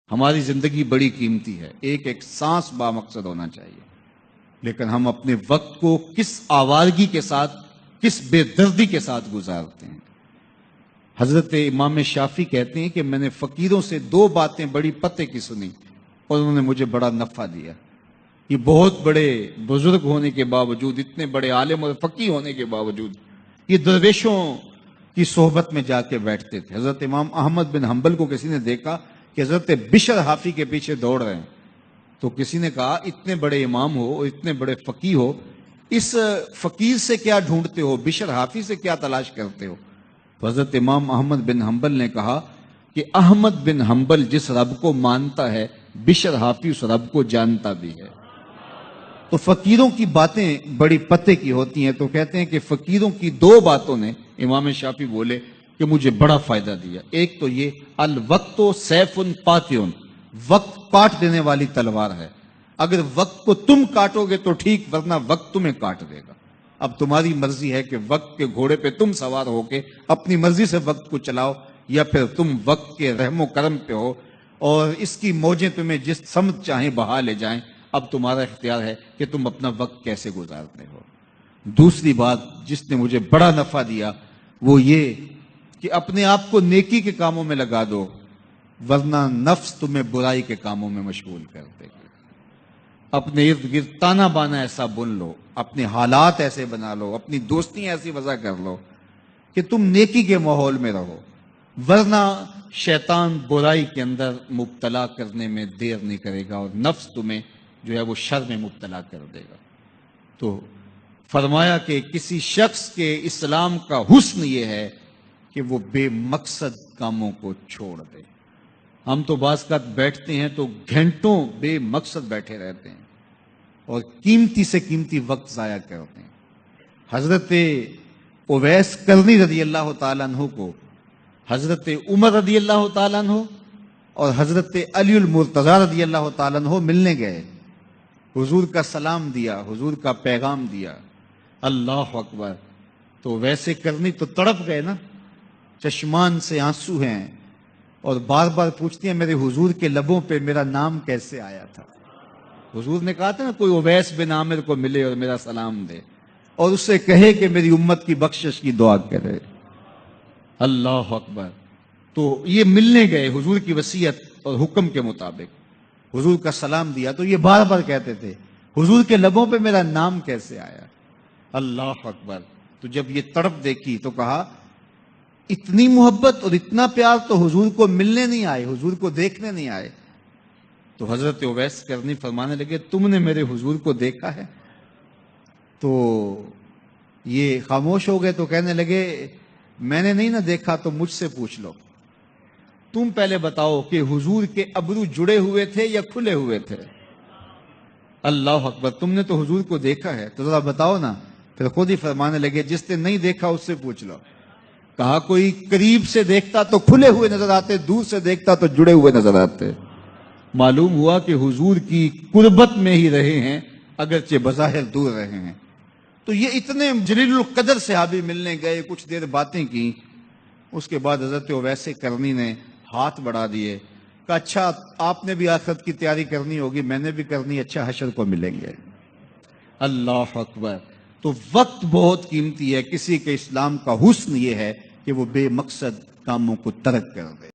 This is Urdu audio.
ہماری زندگی بڑی قیمتی ہے، ایک ایک سانس بامقصد ہونا چاہیے، لیکن ہم اپنے وقت کو کس آوارگی کے ساتھ، کس بے دردی کے ساتھ گزارتے ہیں۔ حضرت امام شافعی کہتے ہیں کہ میں نے فقیروں سے 2 باتیں بڑی پتے کی سنی اور انہوں نے مجھے بڑا نفع دیا۔ یہ بہت بڑے بزرگ ہونے کے باوجود، اتنے بڑے عالم اور فقیہ ہونے کے باوجود، یہ درویشوں کی صحبت میں جا کے بیٹھتے تھے۔ حضرت امام احمد بن حنبل کو کسی نے دیکھا کہ حضرت بشر حافی کے پیچھے دوڑ رہے ہیں، تو کسی نے کہا اتنے بڑے امام ہو اور اتنے بڑے فقیہ ہو، اس فقیر سے کیا ڈھونڈتے ہو، بشر حافی سے کیا تلاش کرتے ہو؟ تو حضرت امام احمد بن حنبل نے کہا کہ احمد بن حنبل جس رب کو مانتا ہے، بشر حافی اس رب کو جانتا بھی ہے۔ تو فقیروں کی باتیں بڑی پتے کی ہوتی ہیں، تو کہتے ہیں کہ فقیروں کی 2 باتوں نے، امام شافعی بولے، کہ مجھے بڑا فائدہ دیا۔ ایک تو یہ الوقت سیف قاطع، وقت کاٹ دینے والی تلوار ہے، اگر وقت کو تم کاٹو گے تو ٹھیک، ورنہ وقت تمہیں کاٹ دے گا۔ اب تمہاری مرضی ہے کہ وقت کے گھوڑے پہ تم سوار ہو کے اپنی مرضی سے وقت کو چلاؤ، یا پھر تم وقت کے رحم و کرم پہ ہو اور اس کی موجیں تمہیں جس سمت چاہیں بہا لے جائیں۔ اب تمہارا اختیار ہے کہ تم اپنا وقت کیسے گزارتے ہو۔ دوسری بات جس نے مجھے بڑا نفع دیا وہ یہ کہ اپنے آپ کو نیکی کے کاموں میں لگا دو، ورنہ نفس تمہیں برائی کے کاموں میں مشغول کر دے گی۔ اپنے ارد گرد تانا بانا ایسا بن لو، اپنے حالات ایسے بنا لو، اپنی دوستیاں ایسی وضع کر لو کہ تم نیکی کے ماحول میں رہو، ورنہ شیطان برائی کے اندر مبتلا کرنے میں دیر نہیں کرے گا اور نفس تمہیں جو ہے وہ شر میں مبتلا کر دے گا۔ تو فرمایا کہ کسی شخص کے اسلام کا حسن یہ ہے کہ وہ بے مقصد کاموں کو چھوڑ دے۔ ہم تو بعض اوقات بیٹھتے ہیں تو گھنٹوں بے مقصد بیٹھے رہتے ہیں اور قیمتی سے قیمتی وقت ضائع کرتے ہیں۔ حضرت اویس کرنی رضی اللہ تعالیٰ عنہ کو حضرت عمر رضی اللہ تعالیٰ عنہ اور حضرت علی المرتضی رضی اللہ تعالیٰ عنہ ملنے گئے، حضور کا سلام دیا، حضور کا پیغام دیا، اللہ اکبر۔ تو ویسے کرنی تو تڑپ گئے نا، چشمان سے آنسو ہیں اور بار بار پوچھتی ہیں میرے حضور کے لبوں پہ میرا نام کیسے آیا تھا۔ حضور نے کہا تھا نا کوئی اویس بن عامر کو ملے اور میرا سلام دے اور اس سے کہے کہ میری امت کی بخشش کی دعا کرے۔ اللہ اکبر۔ تو یہ ملنے گئے حضور کی وصیت اور حکم کے مطابق، حضور کا سلام دیا، تو یہ بار بار کہتے تھے حضور کے لبوں پہ میرا نام کیسے آیا۔ اللہ اکبر۔ تو جب یہ تڑپ دیکھی تو کہا اتنی محبت اور اتنا پیار تو حضور کو ملنے نہیں آئے، حضور کو دیکھنے نہیں آئے۔ تو حضرت اویس کرنی فرمانے لگے تم نے میرے حضور کو دیکھا ہے؟ تو یہ خاموش ہو گئے، تو کہنے لگے میں نے نہیں نہ دیکھا تو مجھ سے پوچھ لو، تم پہلے بتاؤ کہ حضور کے ابرو جڑے ہوئے تھے یا کھلے ہوئے تھے؟ اللہ اکبر۔ تم نے تو حضور کو دیکھا ہے تو ذرا بتاؤ نا۔ پھر خود ہی فرمانے لگے جس نے نہیں دیکھا اس سے پوچھ لو۔ کہا کوئی قریب سے دیکھتا تو کھلے ہوئے نظر آتے، دور سے دیکھتا تو جڑے ہوئے نظر آتے۔ معلوم ہوا کہ حضور کی قربت میں ہی رہے ہیں اگرچہ بظاہر دور رہے ہیں۔ تو یہ اتنے جلیل القدر صحابی ملنے گئے، کچھ دیر باتیں کی، اس کے بعد حضرت اویس کرنی نے ہاتھ بڑھا دیے، کہا اچھا آپ نے بھی آخرت کی تیاری کرنی ہوگی، میں نے بھی کرنی، اچھا حشر کو ملیں گے۔ اللہ اکبر۔ تو وقت بہت قیمتی ہے، کسی کے اسلام کا حسن یہ ہے کہ وہ بے مقصد کاموں کو ترک کر دے۔